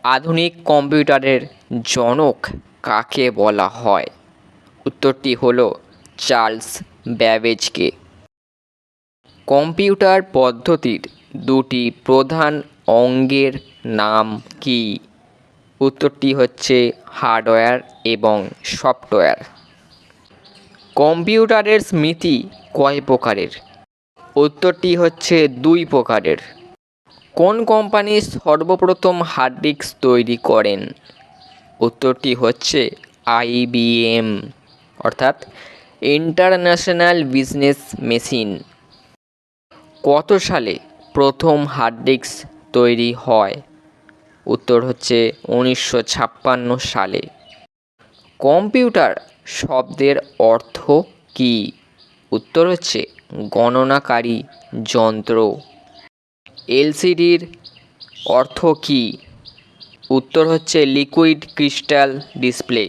আধুনিক কম্পিউটারের জনক কাকে বলা হয়? উত্তরটি হলো চার্লস ব্যাবেজকে। কম্পিউটার পদ্ধতির দুটি প্রধান অঙ্গের নাম কি? উত্তরটি হচ্ছে হার্ডওয়্যার এবং সফটওয়্যার। কম্পিউটারের স্মৃতি কয় প্রকারের? উত্তরটি হচ্ছে 2 প্রকারের। কোন কোম্পানি সর্বপ্রথম হার্ড ডিস্ক তৈরি করেন? উত্তরটি হচ্ছে IBM, অর্থাৎ ইন্টারন্যাশনাল বিজনেস মেশিন। কত সালে প্রথম হার্ড ডিস্ক তৈরি হয়? উত্তর হচ্ছে 1956 সালে। কম্পিউটার শব্দের অর্থ কী? উত্তর হচ্ছে গণনাকারী যন্ত্র। LCDর অর্থ কী? উত্তর হচ্ছে লিকুইড ক্রিস্টাল ডিসপ্লে।